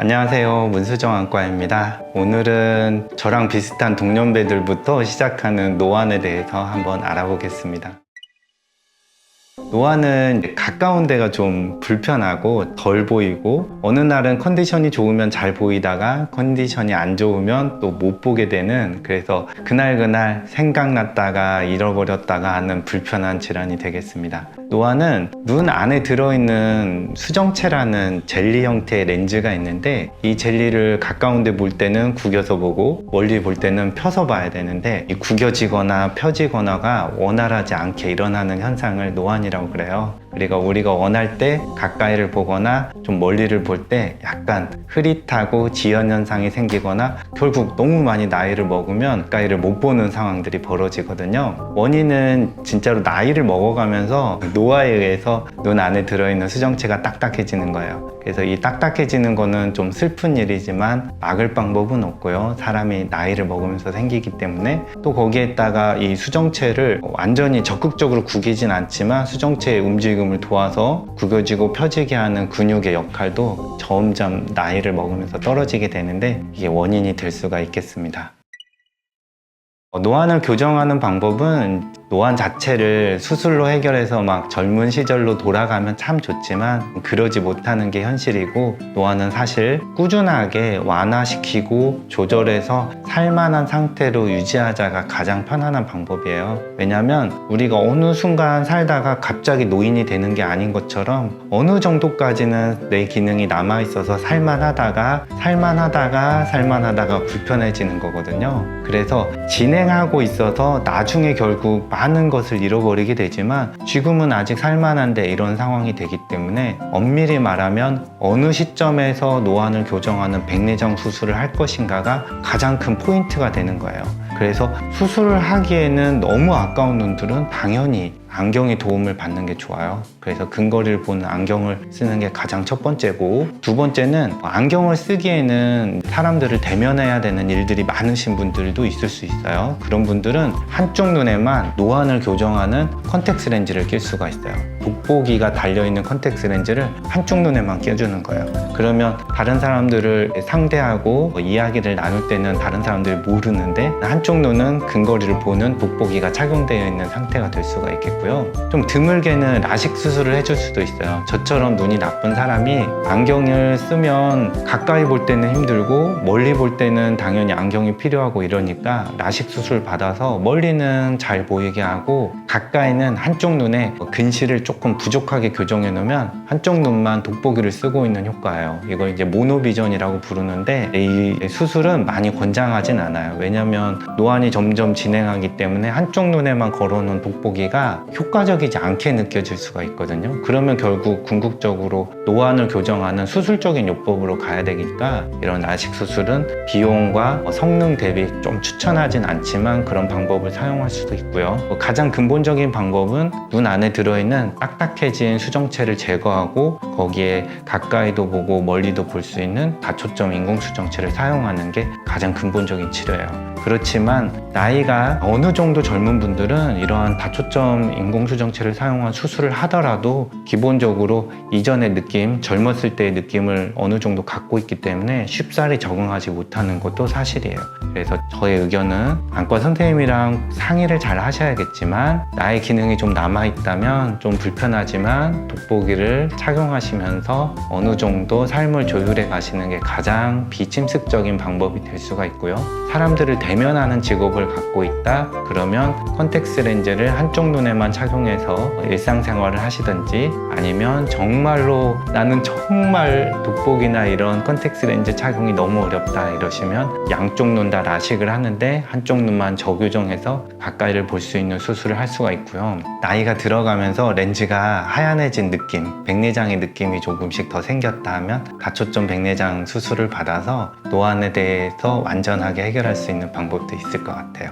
안녕하세요, 문수정 안과입니다. 오늘은 저랑 비슷한 동년배들부터 시작하는 노안에 대해서 한번 알아보겠습니다. 노안은 가까운 데가 좀 불편하고 덜 보이고, 어느 날은 컨디션이 좋으면 잘 보이다가 컨디션이 안 좋으면 또 못 보게 되는, 그래서 그날 생각났다가 잃어버렸다가 하는 불편한 질환이 되겠습니다. 노안은 눈 안에 들어있는 수정체라는 젤리 형태의 렌즈가 있는데, 이 젤리를 가까운 데 볼 때는 구겨서 보고 멀리 볼 때는 펴서 봐야 되는데, 이 구겨지거나 펴지거나가 원활하지 않게 일어나는 현상을 노안이라고 그래요. 그리고 우리가 원할 때 가까이를 보거나 좀 멀리를 볼 때 약간 흐릿하고 지연 현상이 생기거나, 결국 너무 많이 나이를 먹으면 가까이를 못 보는 상황들이 벌어지거든요. 원인은 진짜로 나이를 먹어가면서 노화에 의해서 눈 안에 들어있는 수정체가 딱딱해지는 거예요. 그래서 이 딱딱해지는 거는 좀 슬픈 일이지만 막을 방법은 없고요. 사람이 나이를 먹으면서 생기기 때문에, 또 거기에다가 이 수정체를 완전히 적극적으로 구기진 않지만 수정체의 움직임을 도와서 구겨지고 펴지게 하는 근육의 역할도 점점 나이를 먹으면서 떨어지게 되는데, 이게 원인이 될 수가 있겠습니다. 노안을 교정하는 방법은 노안 자체를 수술로 해결해서 막 젊은 시절로 돌아가면 참 좋지만 그러지 못하는 게 현실이고, 노안은 사실 꾸준하게 완화시키고 조절해서 살만한 상태로 유지하자가 가장 편안한 방법이에요. 왜냐면 우리가 어느 순간 살다가 갑자기 노인이 되는 게 아닌 것처럼 어느 정도까지는 내 기능이 남아있어서 살만하다가 불편해지는 거거든요. 그래서 진행하고 있어서 나중에 결국 많은 것을 잃어버리게 되지만, 지금은 아직 살만한데 이런 상황이 되기 때문에 엄밀히 말하면 어느 시점에서 노안을 교정하는 백내장 수술을 할 것인가가 가장 큰 포인트가 되는 거예요. 그래서 수술을 하기에는 너무 아까운 눈들은 당연히 안경의 도움을 받는 게 좋아요. 그래서 근거리를 보는 안경을 쓰는 게 가장 첫 번째고, 두 번째는 안경을 쓰기에는 사람들을 대면해야 되는 일들이 많으신 분들도 있을 수 있어요. 그런 분들은 한쪽 눈에만 노안을 교정하는 컨택스 렌즈를 낄 수가 있어요. 돋보기가 달려있는 컨택스 렌즈를 한쪽 눈에만 껴주는 거예요. 그러면 다른 사람들을 상대하고 이야기를 나눌 때는 다른 사람들이 모르는데, 한쪽 눈은 근거리를 보는 돋보기가 착용되어 있는 상태가 될 수가 있겠고요. 좀 드물게는 라식 수술을 해줄 수도 있어요. 저처럼 눈이 나쁜 사람이 안경을 쓰면 가까이 볼 때는 힘들고 멀리 볼 때는 당연히 안경이 필요하고 이러니까 라식 수술 받아서 멀리는 잘 보이게 하고, 가까이는 한쪽 눈에 근시를 조금 부족하게 교정해 놓으면 한쪽 눈만 돋보기를 쓰고 있는 효과예요. 이걸 이제 모노비전이라고 부르는데, 이 수술은 많이 권장하진 않아요. 왜냐면 노안이 점점 진행하기 때문에 한쪽 눈에만 걸어놓은 돋보기가 효과적이지 않게 느껴질 수가 있거든요. 그러면 결국 궁극적으로 노안을 교정하는 수술적인 요법으로 가야 되니까, 이런 라식 수술은 비용과 성능 대비 좀 추천하진 않지만 그런 방법을 사용할 수도 있고요. 가장 근본적인 방법은 눈 안에 들어있는 딱딱해진 수정체를 제거하고, 거기에 가까이도 보고 멀리도 볼 수 있는 다초점 인공수정체를 사용하는 게 가장 근본적인 치료예요. 그렇지만 나이가 어느 정도 젊은 분들은 이러한 다초점 인공수정체를 사용한 수술을 하더라도 기본적으로 이전의 느낌, 젊었을 때의 느낌을 어느 정도 갖고 있기 때문에 쉽사리 적응하지 못하는 것도 사실이에요. 그래서 저의 의견은 안과 선생님이랑 상의를 잘 하셔야겠지만, 나의 기능이 좀 남아있다면 좀 불편하지만 돋보기를 착용하시면서 어느 정도 삶을 조율해 가시는 게 가장 비침습적인 방법이 될 수가 있고요. 사람들을 대면하는 직업을 갖고 있다 그러면 컨택스 렌즈를 한쪽 눈에만 착용해서 일상생활을 하시든지, 아니면 정말로 나는 정말 돋보기나 이런 컨택스 렌즈 착용이 너무 어렵다 이러시면 양쪽 눈 다 라식을 하는데 한쪽 눈만 저교정해서 가까이를 볼 수 있는 수술을 할 수가 있고요. 나이가 들어가면서 렌즈가 하얀해진 느낌, 백내장의 느낌이 조금씩 더 생겼다 하면 다초점 백내장 수술을 받아서 노안에 대해서 완전하게 해결할 수 있는 방법도 있을 것 같아요.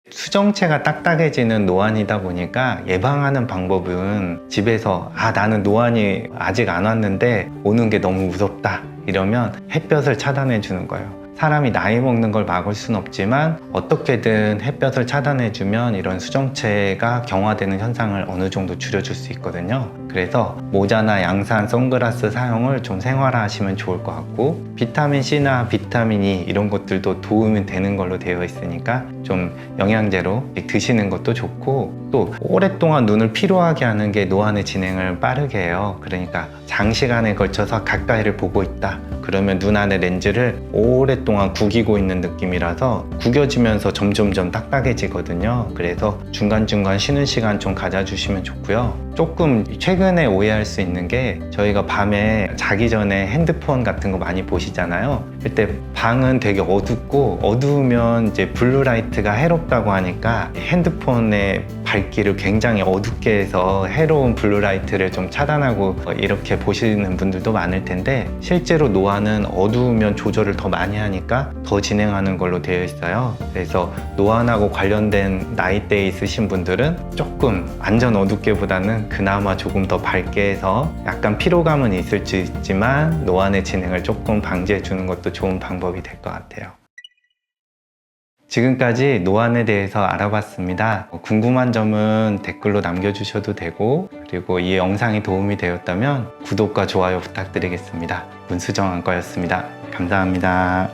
수정체가 딱딱해지는 노안이다 보니까 예방하는 방법은 집에서 나는 노안이 아직 안 왔는데 오는 게 너무 무섭다 이러면 햇볕을 차단해 주는 거예요. 사람이 나이 먹는 걸 막을 순 없지만 어떻게든 햇볕을 차단해주면 이런 수정체가 경화되는 현상을 어느 정도 줄여줄 수 있거든요. 그래서 모자나 양산 선글라스 사용을 좀 생활화하시면 좋을 것 같고, 비타민 C나 비타민 E 이런 것들도 도움이 되는 걸로 되어 있으니까 좀 영양제로 드시는 것도 좋고, 또 오랫동안 눈을 피로하게 하는 게 노안의 진행을 빠르게 해요. 그러니까 장시간에 걸쳐서 가까이를 보고 있다 그러면 눈 안에 렌즈를 오랫동안 구기고 있는 느낌이라서 구겨지면서 점점점 딱딱해지거든요. 그래서 중간중간 쉬는 시간 좀 가져주시면 좋고요. 조금 최근에 오해할 수 있는 게, 저희가 밤에 자기 전에 핸드폰 같은 거 많이 보시잖아요. 그때 방은 되게 어둡고, 어두우면 이제 블루라이트가 해롭다고 하니까 핸드폰의 밝기를 굉장히 어둡게 해서 해로운 블루라이트를 좀 차단하고 이렇게 보시는 분들도 많을 텐데, 실제로 노안은 어두우면 조절을 더 많이 하니까 더 진행하는 걸로 되어 있어요. 그래서 노안하고 관련된 나이대에 있으신 분들은 조금 완전 어둡게보다는 그나마 조금 더 밝게 해서 약간 피로감은 있을 수 있지만 노안의 진행을 조금 방지해 주는 것도 좋은 방법이 될 것 같아요. 지금까지 노안에 대해서 알아봤습니다. 궁금한 점은 댓글로 남겨주셔도 되고, 그리고 이 영상이 도움이 되었다면 구독과 좋아요 부탁드리겠습니다. 문수정 안과였습니다. 감사합니다.